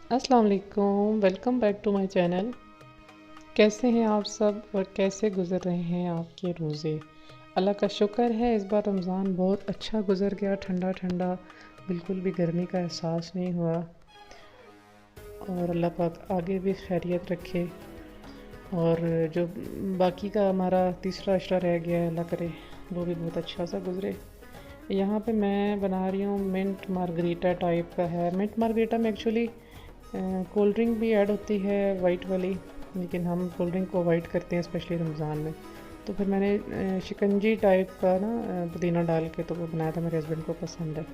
अस्सलाम वालेकुम, welcome back to my channel. कैसे हैं आप सब और कैसे गुज़र रहे हैं आपके रोज़े? अल्लाह का शुक्र है इस बार रमज़ान बहुत अच्छा गुज़र गया, ठंडा ठंडा, बिल्कुल भी गर्मी का एहसास नहीं हुआ। और अल्लाह पाक आगे भी खैरियत रखे। और जो बाकी का हमारा तीसरा अशरा रह गया है, अल्लाह करे वो भी बहुत अच्छा सा गुज़रे। यहाँ पे मैं बना रही हूँ मिंट मार्गरीटा टाइप का है। मिंट मार्गरीटा में एक्चुअली कोल्ड ड्रिंक भी ऐड होती है वाइट वाली, लेकिन हम कोल्ड ड्रिंक को अवॉइड करते हैं स्पेशली रमज़ान में। तो फिर मैंने शिकंजी टाइप का ना पुदीना डाल के तो वो बनाया था, मेरे हस्बैंड को पसंद है।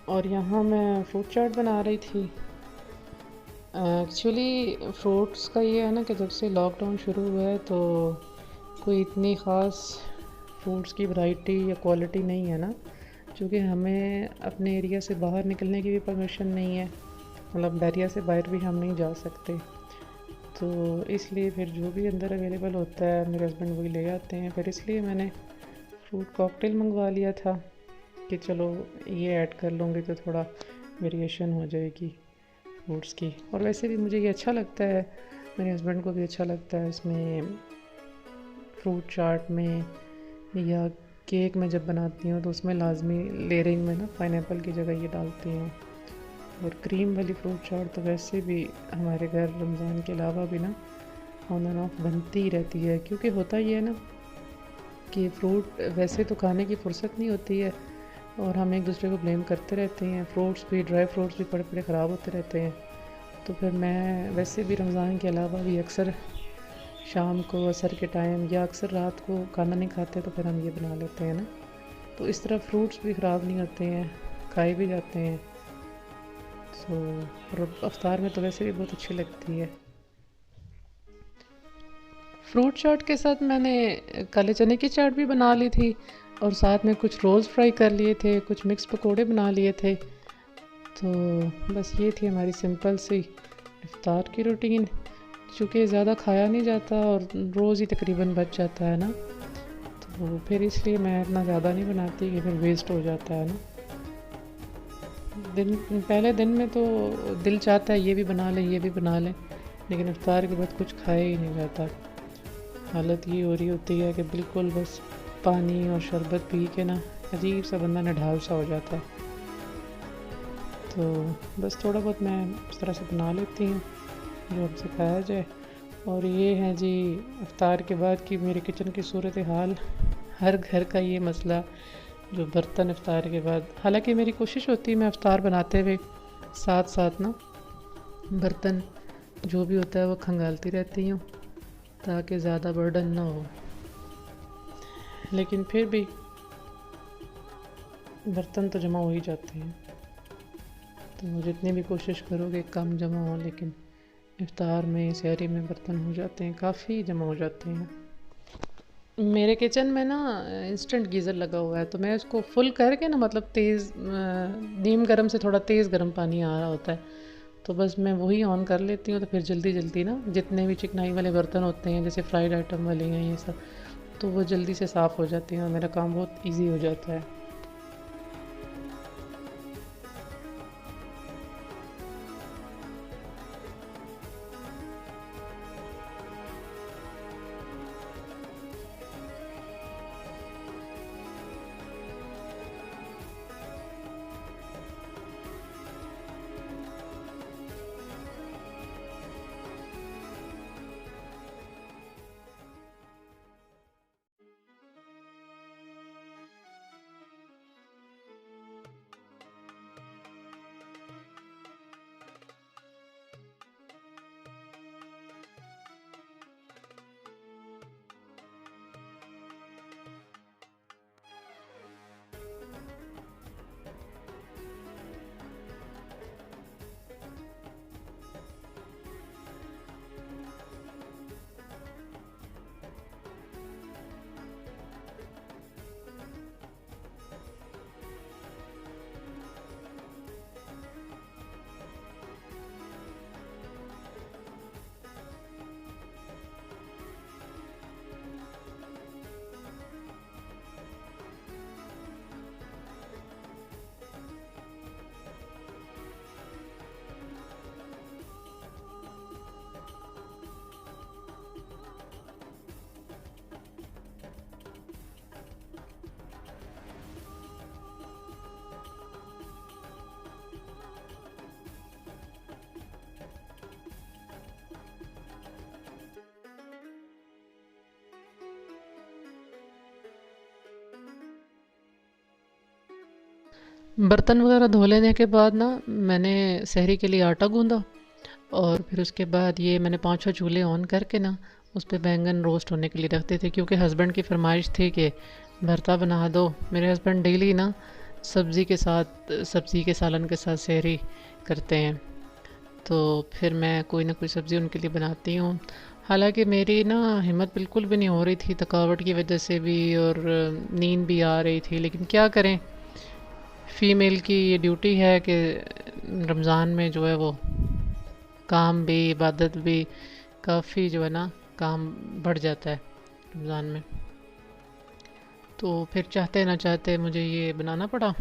और यहाँ मैं फ्रूट चाट बना रही थी। एक्चुअली फ्रूट्स का ये है ना कि जब से लॉकडाउन शुरू हुआ है तो कोई इतनी ख़ास फ्रूट्स की वैरायटी या क्वालिटी नहीं है ना, क्योंकि हमें अपने एरिया से बाहर निकलने की भी परमिशन नहीं है, मतलब बैरिया से बाहर भी हम नहीं जा सकते। तो इसलिए फिर जो भी अंदर अवेलेबल होता है मेरे हस्बैंड वही ले आते हैं। फिर इसलिए मैंने फ्रूट कॉकटेल मंगवा लिया था कि चलो ये ऐड कर लूँगी तो थोड़ा वेरिएशन हो जाएगी फ्रूट्स की। और वैसे भी मुझे ये अच्छा लगता है, मेरे हस्बैंड को भी अच्छा लगता है। इसमें फ्रूट चाट में या केक में जब बनाती हूँ तो उसमें लाजमी लेयरिंग में ना पाइनएप्पल की जगह ये डालती हूँ। और क्रीम वाली फ्रूट चाट तो वैसे भी हमारे घर रमज़ान के अलावा भी ना ऑन एंड ऑफ बनती ही रहती है, क्योंकि होता ही है ना कि फ्रूट वैसे तो खाने की फुर्सत नहीं होती है और हम एक दूसरे को ब्लेम करते रहते हैं। फ्रूट्स भी, ड्राई फ्रूट्स भी पड़े पड़े ख़राब होते रहते हैं। तो फिर मैं वैसे भी रमज़ान के अलावा भी अक्सर शाम को असर के टाइम या अक्सर रात को खाना नहीं खाते तो फिर हम ये बना लेते हैं ना। तो इस तरह फ्रूट्स भी ख़राब नहीं होते हैं, खाए भी जाते हैं। सो और अफ्तार में तो वैसे भी बहुत अच्छी लगती है। फ्रूट चाट के साथ मैंने काले चने की चाट भी बना ली थी और साथ में कुछ रोल्स फ्राई कर लिए थे, कुछ मिक्स पकोड़े बना लिए थे। तो बस ये थी हमारी सिंपल सी इफ्तार की रूटीन। चूँकि ज़्यादा खाया नहीं जाता और रोज़ ही तकरीबन बच जाता है ना, तो फिर इसलिए मैं इतना ज़्यादा नहीं बनाती कि फिर वेस्ट हो जाता है ना। दिन पहले दिन में तो दिल चाहता है ये भी बना लें ये भी बना लें, लेकिन इफ्तार के बाद कुछ खाया ही नहीं जाता। हालत ये हो रही होती है कि बिल्कुल बस पानी और शरबत पी के ना अजीब सा बंदा निढाल सा हो जाता है। तो बस थोड़ा बहुत मैं इस तरह से बना लेती हूँ जो हमसे खाया जाए। और ये है जी इफ्तार के बाद की मेरे किचन की सूरत हाल। हर घर का ये मसला, जो बर्तन इफ्तार के बाद, हालांकि मेरी कोशिश होती है मैं इफ्तार बनाते हुए साथ साथ ना बर्तन जो भी होता है वो खंगालती रहती हूँ ताकि ज़्यादा बर्डन ना हो, लेकिन फिर भी बर्तन तो जमा हो ही जाते हैं। तो जितनी भी कोशिश करोगे कम जमा हो, लेकिन इफ्तार में सहरी में बर्तन हो जाते हैं, काफ़ी जमा हो जाते हैं। मेरे किचन में ना इंस्टेंट गीज़र लगा हुआ है, तो मैं उसको फुल करके ना, मतलब तेज़ नीम गर्म से थोड़ा तेज़ गर्म पानी आ रहा होता है, तो बस मैं वही ऑन कर लेती हूँ। तो फिर जल्दी जल्दी ना जितने भी चिकनाई वाले बर्तन होते हैं जैसे फ्राइड आइटम वाले हैं ये सब, तो वो जल्दी से साफ़ हो जाती हैं और मेरा काम बहुत ईजी हो जाता है। बर्तन वगैरह धो लेने के बाद ना मैंने सहरी के लिए आटा गूंदा, और फिर उसके बाद ये मैंने 5-6 चूल्हे ऑन करके ना उस पे बैंगन रोस्ट होने के लिए रखते थे, क्योंकि हस्बैंड की फरमाइश थी कि भरता बना दो। मेरे हस्बैंड डेली ना सब्ज़ी के साथ, सब्ज़ी के सालन के साथ सहरी करते हैं, तो फिर मैं कोई ना कोई सब्ज़ी उनके लिए बनाती हूँ। हालांकि मेरी ना हिम्मत बिल्कुल भी नहीं हो रही थी, थकावट की वजह से भी और नींद भी आ रही थी, लेकिन क्या करें, फ़ीमेल की ये ड्यूटी है कि रमज़ान में जो है वो काम भी, इबादत भी, काफ़ी जो है ना काम बढ़ जाता है रमज़ान में। तो फिर चाहते ना चाहते मुझे ये बनाना पड़ा।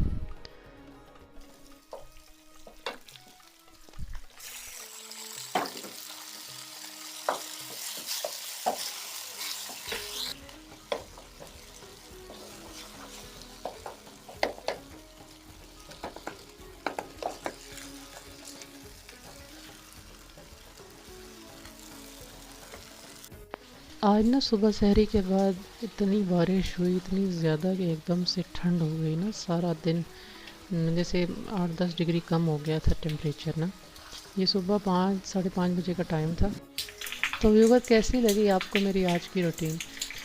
आज ना सुबह सहरी के बाद इतनी बारिश हुई, इतनी ज़्यादा कि एकदम से ठंड हो गई ना सारा दिन। जैसे 8-10 डिग्री कम हो गया था टेम्परेचर ना। ये सुबह 5-5:30 बजे का टाइम था। तो व्यूवर, कैसी लगी आपको मेरी आज की रूटीन?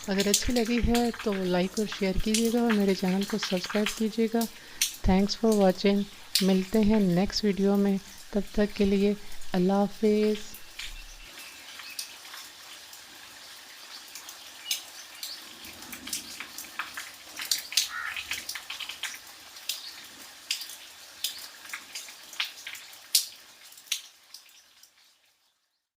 अगर अच्छी लगी है तो लाइक और शेयर कीजिएगा और मेरे चैनल को सब्सक्राइब कीजिएगा। Thanks for watching. मिलते हैं नेक्स्ट वीडियो में, तब तक के लिए अल्लाह हाफिज़।